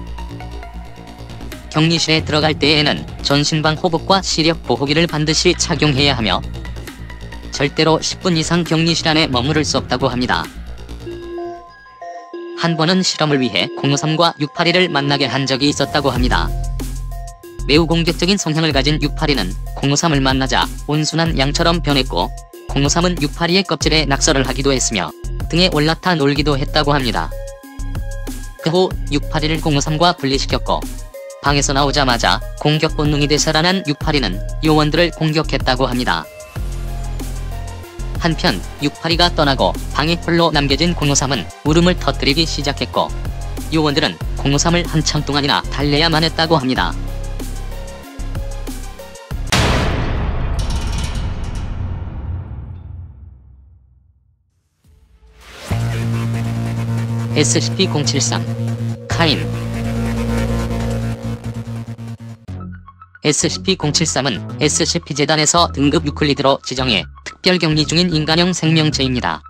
격리실에 들어갈 때에는 전신방 호복과 시력 보호기를 반드시 착용해야 하며 절대로 10분 이상 격리실 안에 머무를 수 없다고 합니다. 한 번은 실험을 위해 053과 682를 만나게 한 적이 있었다고 합니다. 매우 공격적인 성향을 가진 682는 053을 만나자 온순한 양처럼 변했고, 053은 682의 껍질에 낙서를 하기도 했으며 등에 올라타 놀기도 했다고 합니다. 그 후 682를 053과 분리시켰고, 방에서 나오자마자 공격 본능이 되살아난 682는 요원들을 공격했다고 합니다. 한편 682가 떠나고 방에 홀로 남겨진 053은 울음을 터뜨리기 시작했고, 요원들은 053을 한참 동안이나 달래야만 했다고 합니다. SCP-073 카인. SCP-073은 SCP-재단에서 등급 유클리드로 지정해 특별격리 중인 인간형 생명체입니다.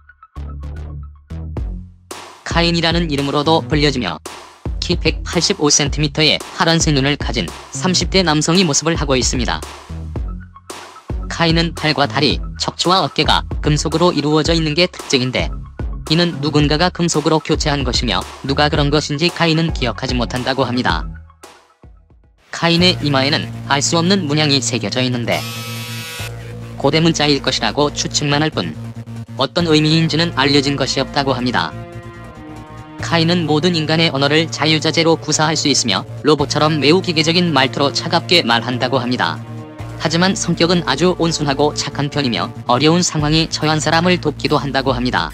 카인이라는 이름으로도 불려지며 키 185cm의 파란색 눈을 가진 30대 남성이 모습을 하고 있습니다. 카인은 팔과 다리, 척추와 어깨가 금속으로 이루어져 있는 게 특징인데, 이는 누군가가 금속으로 교체한 것이며 누가 그런 것인지 카인은 기억하지 못한다고 합니다. 카인의 이마에는 알 수 없는 문양이 새겨져 있는데 고대 문자일 것이라고 추측만 할 뿐 어떤 의미인지는 알려진 것이 없다고 합니다. 카인은 모든 인간의 언어를 자유자재로 구사할 수 있으며 로봇처럼 매우 기계적인 말투로 차갑게 말한다고 합니다. 하지만 성격은 아주 온순하고 착한 편이며 어려운 상황에 처한 사람을 돕기도 한다고 합니다.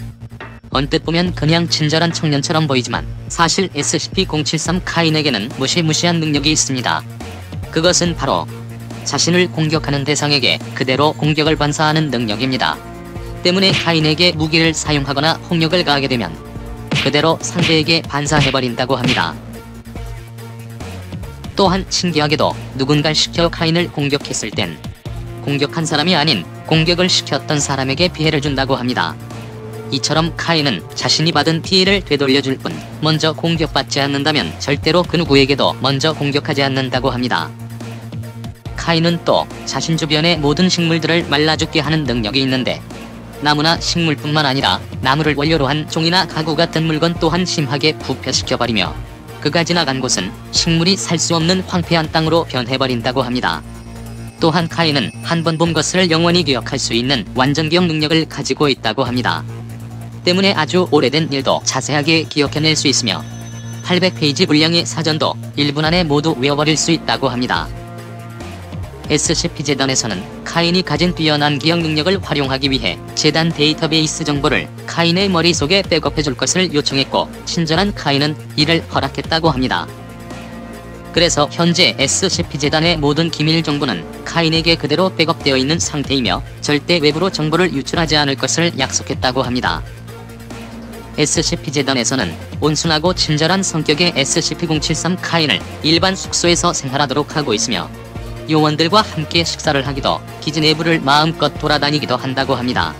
언뜻 보면 그냥 친절한 청년처럼 보이지만 사실 SCP-073 카인에게는 무시무시한 능력이 있습니다. 그것은 바로 자신을 공격하는 대상에게 그대로 공격을 반사하는 능력입니다. 때문에 카인에게 무기를 사용하거나 폭력을 가하게 되면 그대로 상대에게 반사해버린다고 합니다. 또한 신기하게도 누군가를 시켜 카인을 공격했을 땐 공격한 사람이 아닌 공격을 시켰던 사람에게 피해를 준다고 합니다. 이처럼 카인은 자신이 받은 피해를 되돌려줄 뿐 먼저 공격받지 않는다면 절대로 그 누구에게도 먼저 공격하지 않는다고 합니다. 카인은 또 자신 주변의 모든 식물들을 말라 죽게 하는 능력이 있는데 나무나 식물뿐만 아니라 나무를 원료로 한 종이나 가구 같은 물건 또한 심하게 부패시켜버리며 그가 지나간 곳은 식물이 살 수 없는 황폐한 땅으로 변해버린다고 합니다. 또한 카인은 한 번 본 것을 영원히 기억할 수 있는 완전기억 능력을 가지고 있다고 합니다. 때문에 아주 오래된 일도 자세하게 기억해낼 수 있으며 800페이지 분량의 사전도 1분 안에 모두 외워버릴 수 있다고 합니다. SCP-재단에서는 카인이 가진 뛰어난 기억 능력을 활용하기 위해 재단 데이터베이스 정보를 카인의 머릿속에 백업해줄 것을 요청했고 친절한 카인은 이를 허락했다고 합니다. 그래서 현재 SCP-재단의 모든 기밀 정보는 카인에게 그대로 백업되어 있는 상태이며 절대 외부로 정보를 유출하지 않을 것을 약속했다고 합니다. SCP-재단에서는 온순하고 친절한 성격의 SCP-073 카인을 일반 숙소에서 생활하도록 하고 있으며 요원들과 함께 식사를 하기도 기지 내부를 마음껏 돌아다니기도 한다고 합니다.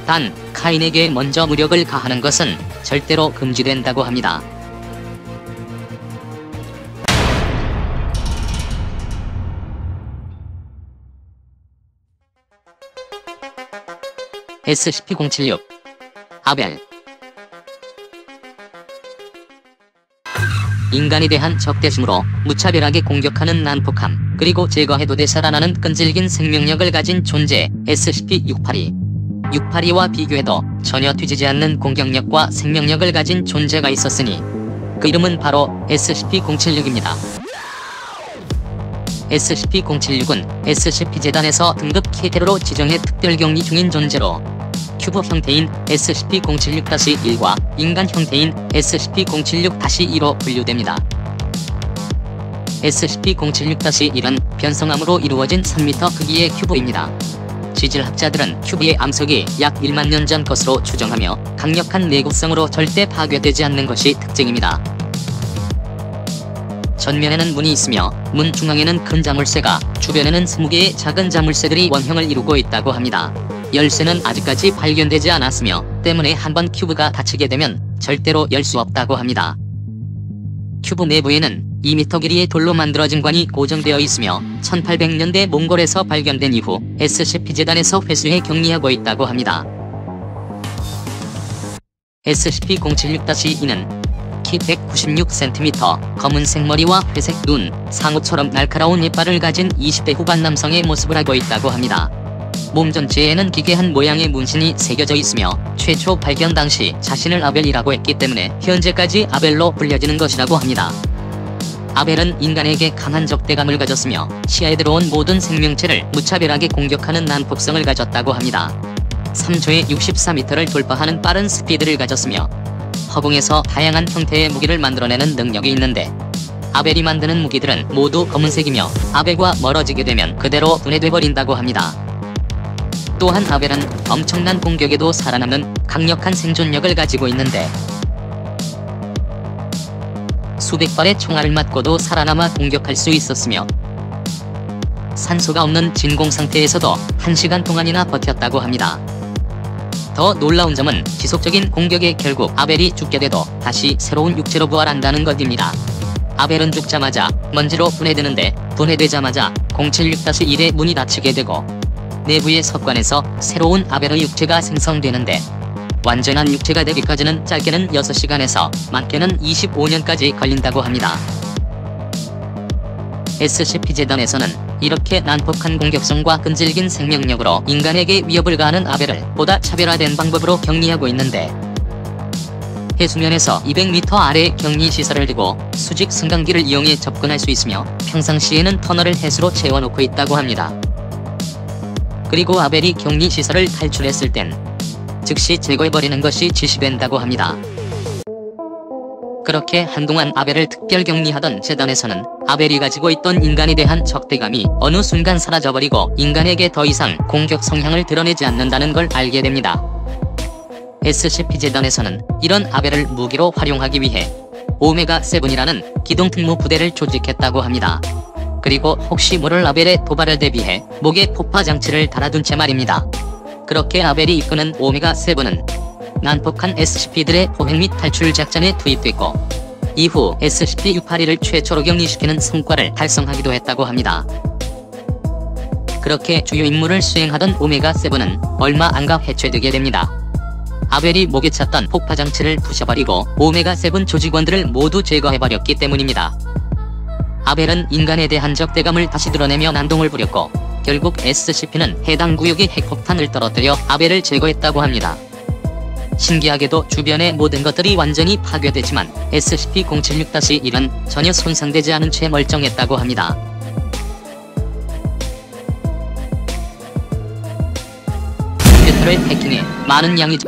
단 카인에게 먼저 무력을 가하는 것은 절대로 금지된다고 합니다. SCP-076 아벨 인간에 대한 적대심으로 무차별하게 공격하는 난폭함, 그리고 제거해도 되살아나는 끈질긴 생명력을 가진 존재 SCP-682. 682와 비교해도 전혀 뒤지지 않는 공격력과 생명력을 가진 존재가 있었으니 그 이름은 바로 SCP-076입니다. SCP-076은 SCP-재단에서 등급 K테러로 지정해 특별격리 중인 존재로 큐브 형태인 SCP-076-1과 인간 형태인 SCP-076-2로 분류됩니다. SCP-076-1은 변성암으로 이루어진 3m 크기의 큐브입니다. 지질학자들은 큐브의 암석이 약 1만 년 전 것으로 추정하며 강력한 내구성으로 절대 파괴되지 않는 것이 특징입니다. 전면에는 문이 있으며 문 중앙에는 큰 자물쇠가, 주변에는 20개의 작은 자물쇠들이 원형을 이루고 있다고 합니다. 열쇠는 아직까지 발견되지 않았으며 때문에 한번 큐브가 닫히게 되면 절대로 열 수 없다고 합니다. 큐브 내부에는 2m 길이의 돌로 만들어진 관이 고정되어 있으며 1800년대 몽골에서 발견된 이후 SCP-재단에서 회수해 격리하고 있다고 합니다. SCP-076-2는 키 196cm, 검은색 머리와 회색 눈, 상어처럼 날카로운 이빨을 가진 20대 후반 남성의 모습을 하고 있다고 합니다. 몸 전체에는 기괴한 모양의 문신이 새겨져 있으며 최초 발견 당시 자신을 아벨이라고 했기 때문에 현재까지 아벨로 불려지는 것이라고 합니다. 아벨은 인간에게 강한 적대감을 가졌으며 시야에 들어온 모든 생명체를 무차별하게 공격하는 난폭성을 가졌다고 합니다. 3초에 64m를 돌파하는 빠른 스피드를 가졌으며 허공에서 다양한 형태의 무기를 만들어내는 능력이 있는데 아벨이 만드는 무기들은 모두 검은색이며 아벨과 멀어지게 되면 그대로 분해돼버린다고 합니다. 또한 아벨은 엄청난 공격에도 살아남는 강력한 생존력을 가지고 있는데 수백 발의 총알을 맞고도 살아남아 공격할 수 있었으며 산소가 없는 진공 상태에서도 1시간 동안이나 버텼다고 합니다. 더 놀라운 점은 지속적인 공격에 결국 아벨이 죽게 돼도 다시 새로운 육체로 부활한다는 것입니다. 아벨은 죽자마자 먼지로 분해되는데 분해되자마자 076-1의 문이 닫히게 되고 내부의 석관에서 새로운 아벨의 육체가 생성되는데 완전한 육체가 되기까지는 짧게는 6시간에서 많게는 25년까지 걸린다고 합니다. SCP-재단에서는 이렇게 난폭한 공격성과 끈질긴 생명력으로 인간에게 위협을 가하는 아벨을 보다 차별화된 방법으로 격리하고 있는데, 해수면에서 200m 아래 격리시설을 두고 수직 승강기를 이용해 접근할 수 있으며 평상시에는 터널을 해수로 채워놓고 있다고 합니다. 그리고 아벨이 격리시설을 탈출했을 땐 즉시 제거해버리는 것이 지시된다고 합니다. 그렇게 한동안 아벨을 특별 격리하던 재단에서는 아벨이 가지고 있던 인간에 대한 적대감이 어느 순간 사라져버리고 인간에게 더 이상 공격 성향을 드러내지 않는다는 걸 알게 됩니다. SCP-재단에서는 이런 아벨을 무기로 활용하기 위해 오메가7이라는 기동특무 부대를 조직했다고 합니다. 그리고 혹시 모를 아벨의 도발을 대비해 목에 폭파 장치를 달아둔 채 말입니다. 그렇게 아벨이 이끄는 오메가7은 난폭한 SCP들의 포획 및 탈출 작전에 투입됐고, 이후 SCP-682를 최초로 격리시키는 성과를 달성하기도 했다고 합니다. 그렇게 주요 임무를 수행하던 오메가7은 얼마 안가 해체되게 됩니다. 아벨이 목에 찼던 폭파 장치를 부셔버리고 오메가7 조직원들을 모두 제거해버렸기 때문입니다. 아벨은 인간에 대한 적대감을 다시 드러내며 난동을 부렸고, 결국 SCP는 해당 구역에 핵폭탄을 떨어뜨려 아벨을 제거했다고 합니다. 신기하게도 주변의 모든 것들이 완전히 파괴되지만 SCP-076-1은 전혀 손상되지 않은 채 멀쩡했다고 합니다. 컴퓨터를 해킹해 많은 양의